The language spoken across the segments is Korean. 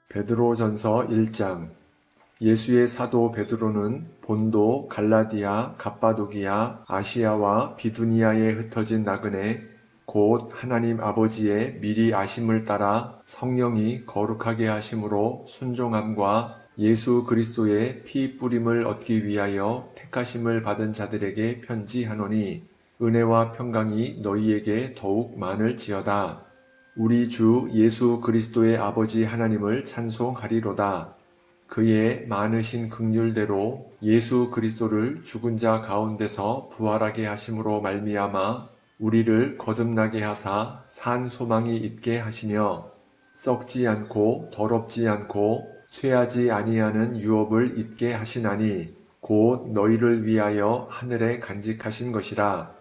베드로전서 1장. 예수의 사도 베드로는 본도, 갈라디아, 갑바도기아, 아시아와 비두니아에 흩어진 나그네 곧 하나님 아버지의 미리 아심을 따라 성령이 거룩하게 하심으로 순종함과 예수 그리스도의 피 뿌림을 얻기 위하여 택하심을 받은 자들에게 편지하노니 은혜와 평강이 너희에게 더욱 많을지어다. 우리 주 예수 그리스도의 아버지 하나님을 찬송하리로다. 그의 많으신 긍휼대로 예수 그리스도를 죽은 자 가운데서 부활하게 하심으로 말미암아 우리를 거듭나게 하사 산 소망이 있게 하시며 썩지 않고 더럽지 않고 쇠하지 아니하는 유업을 있게 하시나니 곧 너희를 위하여 하늘에 간직하신 것이라.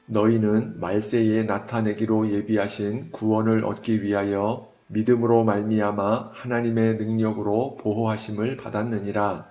너희는 말세에 나타내기로 예비하신 구원을 얻기 위하여 믿음으로 말미암아 하나님의 능력으로 보호하심을 받았느니라.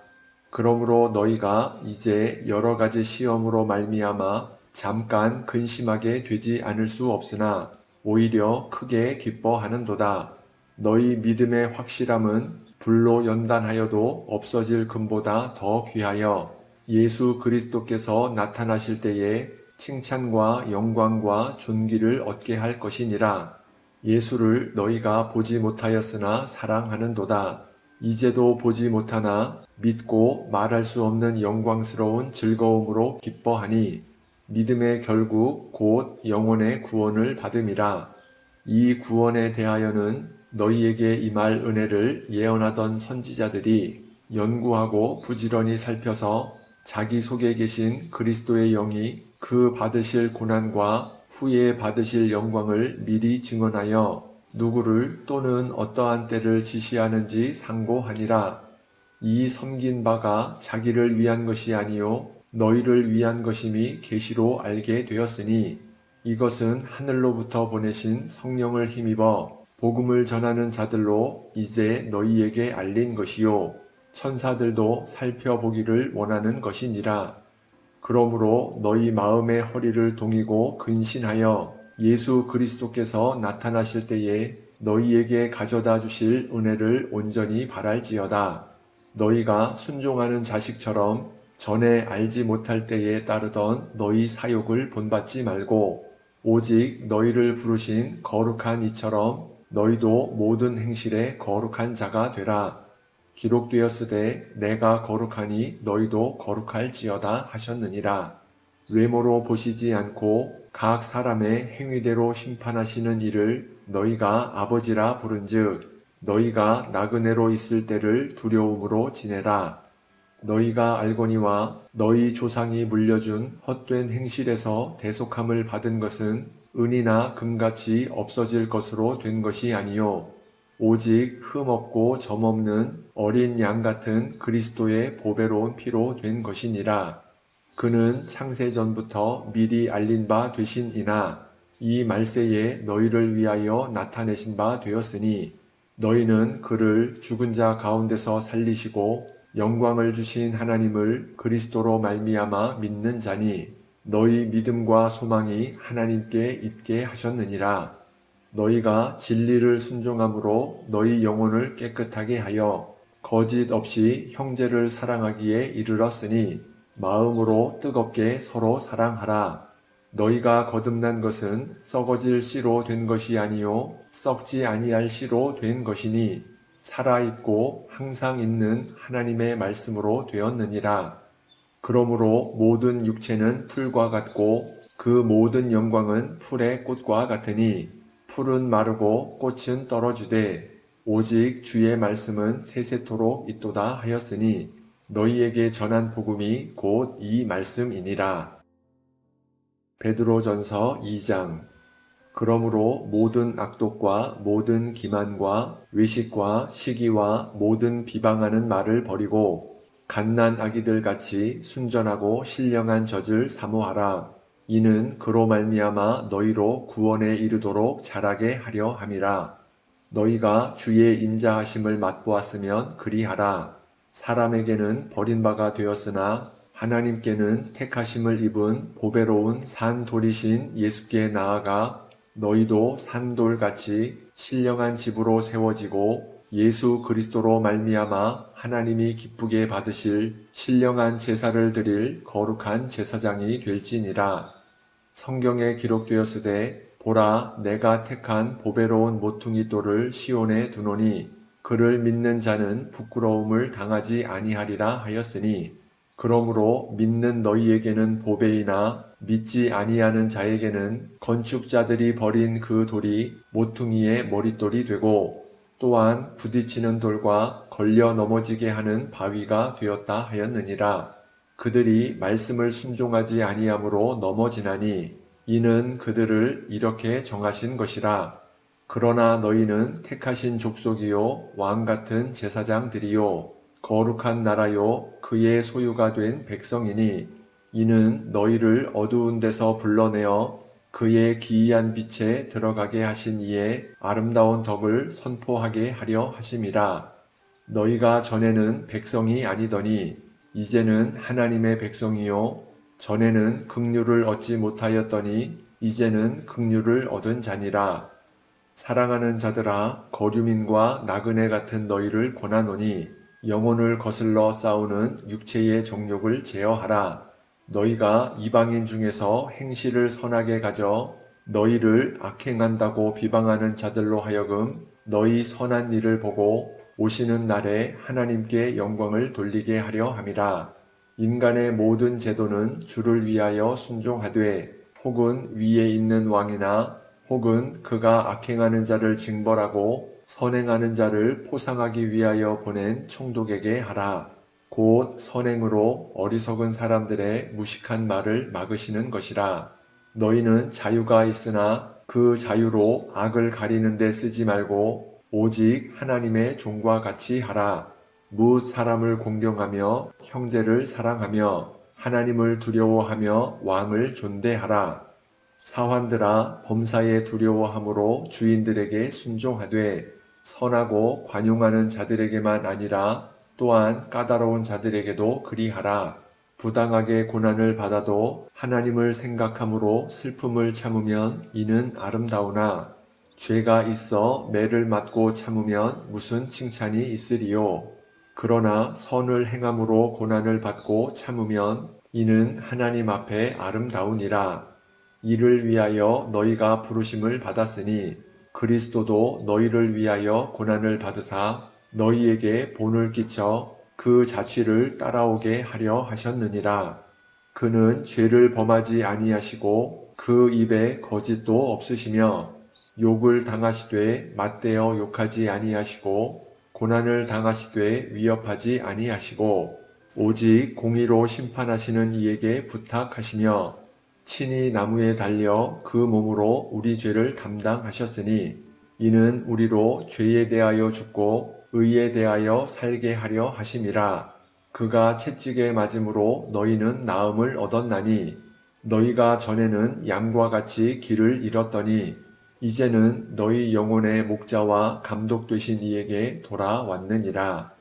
그러므로 너희가 이제 여러 가지 시험으로 말미암아 잠깐 근심하게 되지 않을 수 없으나 오히려 크게 기뻐하는도다. 너희 믿음의 확실함은 불로 연단하여도 없어질 금보다 더 귀하여 예수 그리스도께서 나타나실 때에 칭찬과 영광과 존귀를 얻게 할 것이니라. 예수를 너희가 보지 못하였으나 사랑하는도다. 이제도 보지 못하나 믿고 말할 수 없는 영광스러운 즐거움으로 기뻐하니 믿음의 결국 곧 영혼의 구원을 받음이라. 이 구원에 대하여는 너희에게 임할 은혜를 예언하던 선지자들이 연구하고 부지런히 살펴서 자기 속에 계신 그리스도의 영이 그 받으실 고난과 후에 받으실 영광을 미리 증언하여 누구를 또는 어떠한 때를 지시하는지 상고하니라. 이 섬긴 바가 자기를 위한 것이 아니요 너희를 위한 것임이 계시로 알게 되었으니 이것은 하늘로부터 보내신 성령을 힘입어 복음을 전하는 자들로 이제 너희에게 알린 것이요 천사들도 살펴보기를 원하는 것이니라. 그러므로 너희 마음의 허리를 동이고 근신하여 예수 그리스도께서 나타나실 때에 너희에게 가져다 주실 은혜를 온전히 바랄지어다. 너희가 순종하는 자식처럼 전에 알지 못할 때에 따르던 너희 사욕을 본받지 말고 오직 너희를 부르신 거룩한 이처럼 너희도 모든 행실에 거룩한 자가 되라. 기록되었으되 내가 거룩하니 너희도 거룩할지어다 하셨느니라. 외모로 보시지 않고 각 사람의 행위대로 심판하시는 이를 너희가 아버지라 부른즉 너희가 나그네로 있을 때를 두려움으로 지내라. 너희가 알거니와 너희 조상이 물려준 헛된 행실에서 대속함을 받은 것은 은이나 금같이 없어질 것으로 된 것이 아니요 오직 흠없고 점없는 어린 양 같은 그리스도의 보배로운 피로 된 것이니라. 그는 창세전부터 미리 알린 바 되신이나 이 말세에 너희를 위하여 나타내신 바 되었으니 너희는 그를 죽은 자 가운데서 살리시고 영광을 주신 하나님을 그리스도로 말미암아 믿는 자니 너희 믿음과 소망이 하나님께 있게 하셨느니라. 너희가 진리를 순종함으로 너희 영혼을 깨끗하게 하여 거짓 없이 형제를 사랑하기에 이르렀으니 마음으로 뜨겁게 서로 사랑하라. 너희가 거듭난 것은 썩어질 씨로 된 것이 아니요 썩지 아니할 씨로 된 것이니 살아있고 항상 있는 하나님의 말씀으로 되었느니라. 그러므로 모든 육체는 풀과 같고 그 모든 영광은 풀의 꽃과 같으니 풀은 마르고 꽃은 떨어지되 오직 주의 말씀은 세세토록 있도다 하였으니 너희에게 전한 복음이 곧 이 말씀이니라. 베드로전서 2장. 그러므로 모든 악독과 모든 기만과 외식과 시기와 모든 비방하는 말을 버리고 갓난 아기들 같이 순전하고 신령한 젖을 사모하라. 이는 그로 말미암아 너희로 구원에 이르도록 자라게 하려 함이라. 너희가 주의 인자하심을 맛보았으면 그리하라. 사람에게는 버림바가 되었으나 하나님께는 택하심을 입은 보배로운 산돌이신 예수께 나아가 너희도 산돌같이 신령한 집으로 세워지고 예수 그리스도로 말미암아 하나님이 기쁘게 받으실 신령한 제사를 드릴 거룩한 제사장이 될지니라. 성경에 기록되었으되 보라 내가 택한 보배로운 모퉁이 돌을 시온에 두노니 그를 믿는 자는 부끄러움을 당하지 아니하리라 하였으니, 그러므로 믿는 너희에게는 보배이나 믿지 아니하는 자에게는 건축자들이 버린 그 돌이 모퉁이의 머릿돌이 되고 또한 부딪히는 돌과 걸려 넘어지게 하는 바위가 되었다 하였느니라. 그들이 말씀을 순종하지 아니하므로 넘어지나니 이는 그들을 이렇게 정하신 것이라. 그러나 너희는 택하신 족속이요 왕 같은 제사장들이요 거룩한 나라요 그의 소유가 된 백성이니 이는 너희를 어두운 데서 불러내어 그의 기이한 빛에 들어가게 하신 이의 아름다운 덕을 선포하게 하려 하심이라. 너희가 전에는 백성이 아니더니 이제는 하나님의 백성이요 전에는 긍휼을 얻지 못하였더니 이제는 긍휼을 얻은 자니라. 사랑하는 자들아 거류민과 나그네 같은 너희를 권하노니 영혼을 거슬러 싸우는 육체의 정욕을 제어하라. 너희가 이방인 중에서 행실을 선하게 가져 너희를 악행한다고 비방하는 자들로 하여금 너희 선한 일을 보고 오시는 날에 하나님께 영광을 돌리게 하려 함이라. 인간의 모든 제도는 주를 위하여 순종하되 혹은 위에 있는 왕이나 혹은 그가 악행하는 자를 징벌하고 선행하는 자를 포상하기 위하여 보낸 총독에게 하라. 곧 선행으로 어리석은 사람들의 무식한 말을 막으시는 것이라. 너희는 자유가 있으나 그 자유로 악을 가리는 데 쓰지 말고 오직 하나님의 종과 같이 하라. 뭇 사람을 공경하며 형제를 사랑하며 하나님을 두려워하며 왕을 존대하라. 사환들아 범사에 두려워함으로 주인들에게 순종하되 선하고 관용하는 자들에게만 아니라 또한 까다로운 자들에게도 그리하라. 부당하게 고난을 받아도 하나님을 생각함으로 슬픔을 참으면 이는 아름다우나 죄가 있어 매를 맞고 참으면 무슨 칭찬이 있으리요. 그러나 선을 행함으로 고난을 받고 참으면 이는 하나님 앞에 아름다우니라. 이를 위하여 너희가 부르심을 받았으니 그리스도도 너희를 위하여 고난을 받으사 너희에게 본을 끼쳐 그 자취를 따라오게 하려 하셨느니라. 그는 죄를 범하지 아니하시고 그 입에 거짓도 없으시며 욕을 당하시되 맞대어 욕하지 아니하시고 고난을 당하시되 위협하지 아니하시고 오직 공의로 심판하시는 이에게 부탁하시며 친히 나무에 달려 그 몸으로 우리 죄를 담당하셨으니 이는 우리로 죄에 대하여 죽고 의에 대하여 살게 하려 하심이라. 그가 채찍에 맞음으로 너희는 나음을 얻었나니 너희가 전에는 양과 같이 길을 잃었더니 이제는 너희 영혼의 목자와 감독 되신 이에게 돌아왔느니라.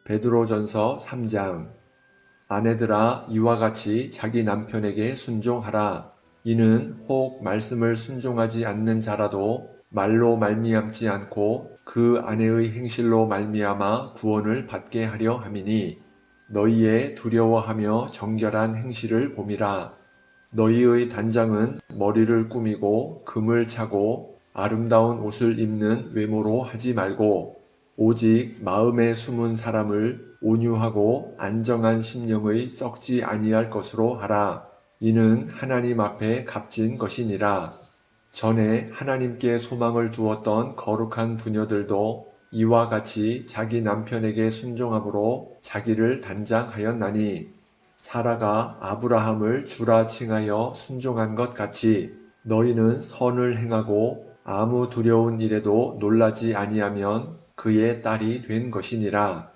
베드로전서 3장. 아내들아 이와 같이 자기 남편에게 순종하라. 이는 혹 말씀을 순종하지 않는 자라도 말로 말미암지 않고 그 아내의 행실로 말미암아 구원을 받게 하려 함이니 너희의 두려워하며 정결한 행실을 봄이라. 너희의 단장은 머리를 꾸미고 금을 차고 아름다운 옷을 입는 외모로 하지 말고 오직 마음에 숨은 사람을 온유하고 안정한 심령의 썩지 아니할 것으로 하라. 이는 하나님 앞에 값진 것이니라. 전에 하나님께 소망을 두었던 거룩한 부녀들도 이와 같이 자기 남편에게 순종함으로 자기를 단장하였나니 사라가 아브라함을 주라 칭하여 순종한 것 같이 너희는 선을 행하고 아무 두려운 일에도 놀라지 아니하면 그의 딸이 된 것이니라.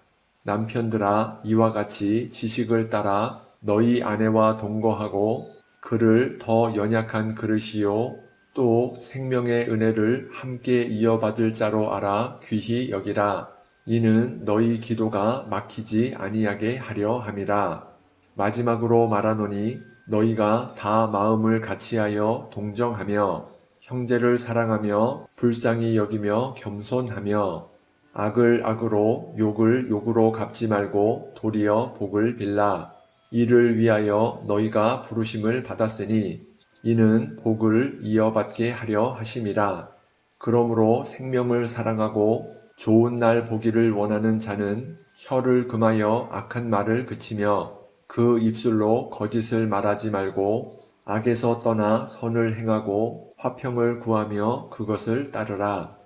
남편들아 이와 같이 지식을 따라 너희 아내와 동거하고 그를 더 연약한 그릇이요 또 생명의 은혜를 함께 이어받을 자로 알아 귀히 여기라. 이는 너희 기도가 막히지 아니하게 하려 함이라. 마지막으로 말하노니 너희가 다 마음을 같이하여 동정하며 형제를 사랑하며 불쌍히 여기며 겸손하며 악을 악으로 욕을 욕으로 갚지 말고 도리어 복을 빌라. 이를 위하여 너희가 부르심을 받았으니 이는 복을 이어받게 하려 하심이라. 그러므로 생명을 사랑하고 좋은 날 보기를 원하는 자는 혀를 금하여 악한 말을 그치며 그 입술로 거짓을 말하지 말고 악에서 떠나 선을 행하고 화평을 구하며 그것을 따르라.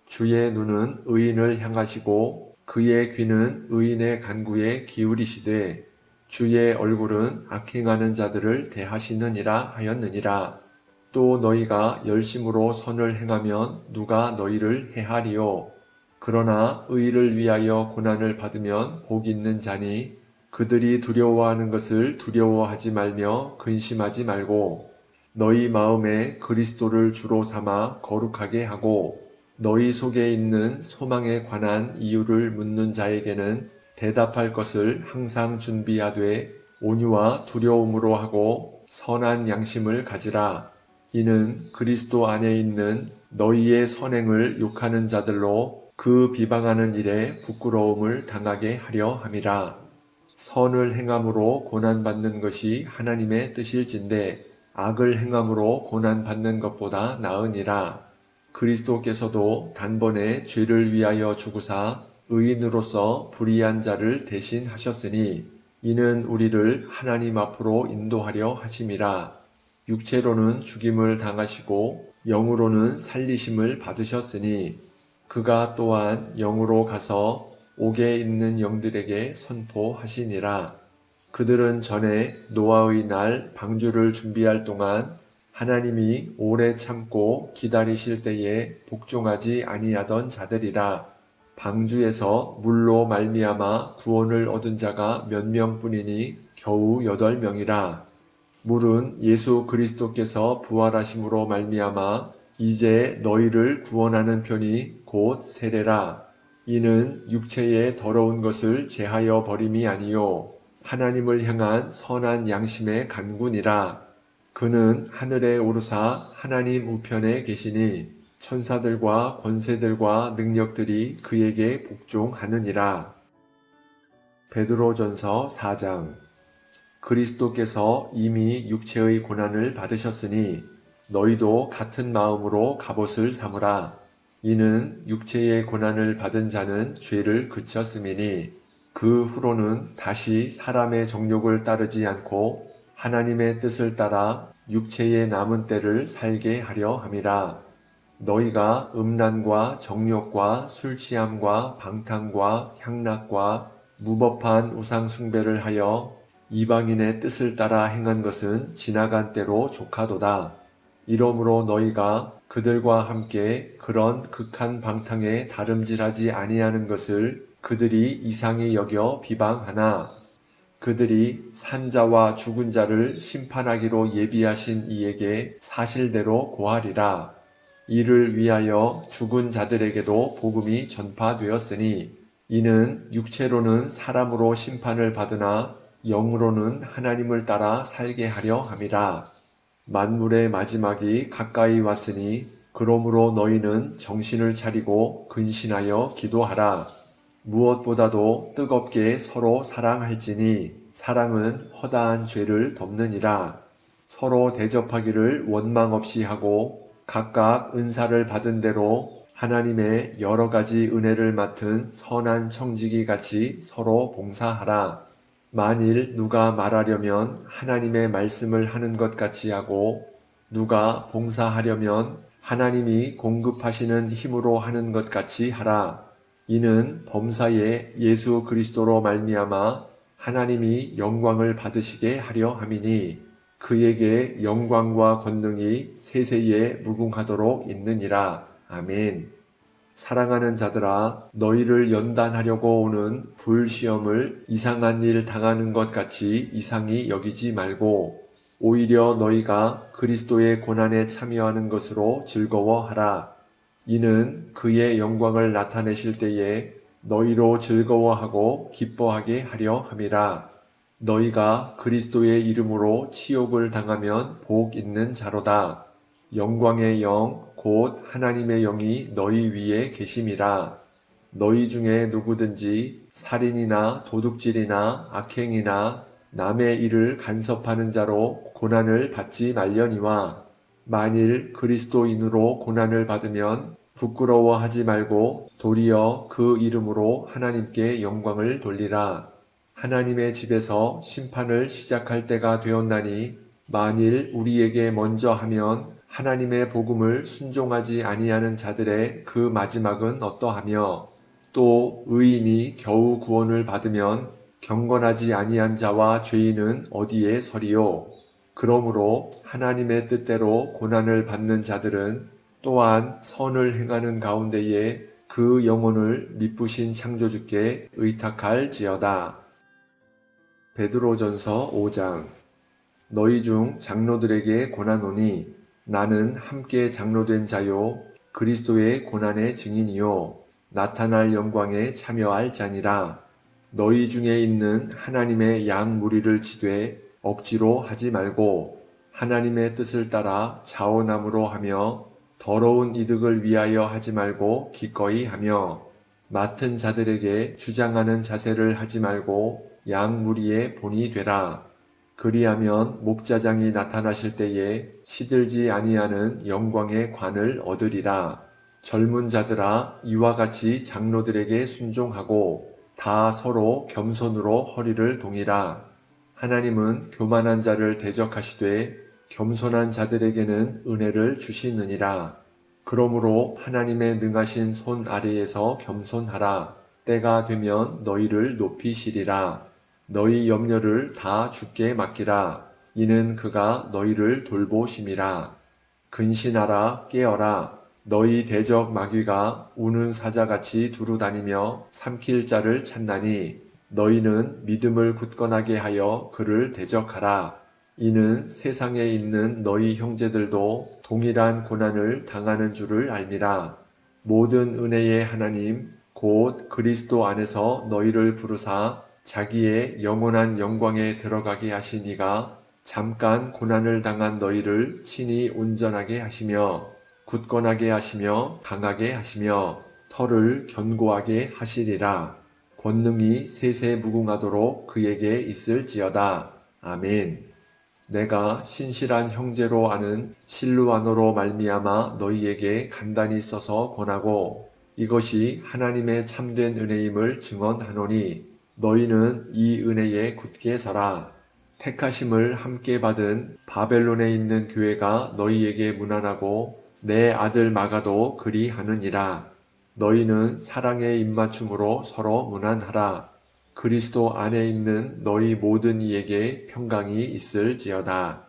주의 눈은 의인을 향하시고 그의 귀는 의인의 간구에 기울이시되 주의 얼굴은 악행하는 자들을 대하시느니라 하였느니라. 또 너희가 열심으로 선을 행하면 누가 너희를 해하리요. 그러나 의를 위하여 고난을 받으면 복 있는 자니 그들이 두려워하는 것을 두려워하지 말며 근심하지 말고 너희 마음에 그리스도를 주로 삼아 거룩하게 하고 너희 속에 있는 소망에 관한 이유를 묻는 자에게는 대답할 것을 항상 준비하되 온유와 두려움으로 하고 선한 양심을 가지라. 이는 그리스도 안에 있는 너희의 선행을 욕하는 자들로 그 비방하는 일에 부끄러움을 당하게 하려 함이라. 선을 행함으로 고난받는 것이 하나님의 뜻일진데 악을 행함으로 고난받는 것보다 나으니라. 그리스도께서도 단번에 죄를 위하여 죽으사 의인으로서 불의한 자를 대신하셨으니 이는 우리를 하나님 앞으로 인도하려 하심이라. 육체로는 죽임을 당하시고 영으로는 살리심을 받으셨으니 그가 또한 영으로 가서 옥에 있는 영들에게 선포하시니라. 그들은 전에 노아의 날 방주를 준비할 동안 하나님이 오래 참고 기다리실 때에 복종하지 아니하던 자들이라. 방주에서 물로 말미암아 구원을 얻은 자가 몇 명뿐이니 겨우 8명이라. 물은 예수 그리스도께서 부활하심으로 말미암아 이제 너희를 구원하는 편이 곧 세례라. 이는 육체의 더러운 것을 제하여 버림이 아니요 하나님을 향한 선한 양심의 간군이라. 그는 하늘에 오르사 하나님 우편에 계시니 천사들과 권세들과 능력들이 그에게 복종하느니라. 베드로전서 4장. 그리스도께서 이미 육체의 고난을 받으셨으니 너희도 같은 마음으로 갑옷을 삼으라. 이는 육체의 고난을 받은 자는 죄를 그쳤음이니 그 후로는 다시 사람의 정욕을 따르지 않고 하나님의 뜻을 따라 육체의 남은 때를 살게 하려 함이라. 너희가 음란과 정욕과 술취함과 방탕과 향락과 무법한 우상 숭배를 하여 이방인의 뜻을 따라 행한 것은 지나간 때로 족하도다. 이러므로 너희가 그들과 함께 그런 극한 방탕에 다름질하지 아니하는 것을 그들이 이상히 여겨 비방하나 그들이 산자와 죽은 자를 심판하기로 예비하신 이에게 사실대로 고하리라. 이를 위하여 죽은 자들에게도 복음이 전파되었으니 이는 육체로는 사람으로 심판을 받으나 영으로는 하나님을 따라 살게 하려 함이라. 만물의 마지막이 가까이 왔으니 그러므로 너희는 정신을 차리고 근신하여 기도하라. 무엇보다도 뜨겁게 서로 사랑할지니 사랑은 허다한 죄를 덮느니라. 서로 대접하기를 원망 없이 하고 각각 은사를 받은 대로 하나님의 여러 가지 은혜를 맡은 선한 청지기 같이 서로 봉사하라. 만일 누가 말하려면 하나님의 말씀을 하는 것 같이 하고 누가 봉사하려면 하나님이 공급하시는 힘으로 하는 것 같이 하라. 이는 범사에 예수 그리스도로 말미암아 하나님이 영광을 받으시게 하려 함이니 그에게 영광과 권능이 세세에 무궁하도록 있느니라. 아멘. 사랑하는 자들아, 너희를 연단하려고 오는 불시험을 이상한 일 당하는 것 같이 이상히 여기지 말고 오히려 너희가 그리스도의 고난에 참여하는 것으로 즐거워하라. 이는 그의 영광을 나타내실 때에 너희로 즐거워하고 기뻐하게 하려 함이라. 너희가 그리스도의 이름으로 치욕을 당하면 복 있는 자로다. 영광의 영 곧 하나님의 영이 너희 위에 계심이라. 너희 중에 누구든지 살인이나 도둑질이나 악행이나 남의 일을 간섭하는 자로 고난을 받지 말려니와 만일 그리스도인으로 고난을 받으면 부끄러워하지 말고 도리어 그 이름으로 하나님께 영광을 돌리라. 하나님의 집에서 심판을 시작할 때가 되었나니 만일 우리에게 먼저 하면 하나님의 복음을 순종하지 아니하는 자들의 그 마지막은 어떠하며 또 의인이 겨우 구원을 받으면 경건하지 아니한 자와 죄인은 어디에 서리요. 그러므로 하나님의 뜻대로 고난을 받는 자들은 또한 선을 행하는 가운데에 그 영혼을 미쁘신 창조주께 의탁할지어다. 베드로전서 5장. 너희 중 장로들에게 고난오니 나는 함께 장로된 자요 그리스도의 고난의 증인이요 나타날 영광에 참여할 자니라. 너희 중에 있는 하나님의 양 무리를 치되 억지로 하지 말고 하나님의 뜻을 따라 자원함으로 하며 더러운 이득을 위하여 하지 말고 기꺼이 하며 맡은 자들에게 주장하는 자세를 하지 말고 양 무리의 본이 되라. 그리하면 목자장이 나타나실 때에 시들지 아니하는 영광의 관을 얻으리라. 젊은 자들아 이와 같이 장로들에게 순종하고 다 서로 겸손으로 허리를 동이라. 하나님은 교만한 자를 대적하시되 겸손한 자들에게는 은혜를 주시느니라. 그러므로 하나님의 능하신 손 아래에서 겸손하라. 때가 되면 너희를 높이시리라. 너희 염려를 다 주께 맡기라. 이는 그가 너희를 돌보심이라. 근신하라 깨어라. 너희 대적 마귀가 우는 사자같이 두루다니며 삼킬 자를 찾나니 너희는 믿음을 굳건하게 하여 그를 대적하라. 이는 세상에 있는 너희 형제들도 동일한 고난을 당하는 줄을 알미라. 모든 은혜의 하나님 곧 그리스도 안에서 너희를 부르사 자기의 영원한 영광에 들어가게 하신 이가 잠깐 고난을 당한 너희를 친히 온전하게 하시며 굳건하게 하시며 강하게 하시며 털을 견고하게 하시리라. 권능이 세세 무궁하도록 그에게 있을지어다. 아멘. 내가 신실한 형제로 아는 실루아노로 말미암아 너희에게 간단히 써서 권하고 이것이 하나님의 참된 은혜임을 증언하노니 너희는 이 은혜에 굳게 서라. 택하심을 함께 받은 바벨론에 있는 교회가 너희에게 문안하고 내 아들 마가도 그리하느니라. 너희는 사랑의 입맞춤으로 서로 문안하라. 그리스도 안에 있는 너희 모든 이에게 평강이 있을지어다.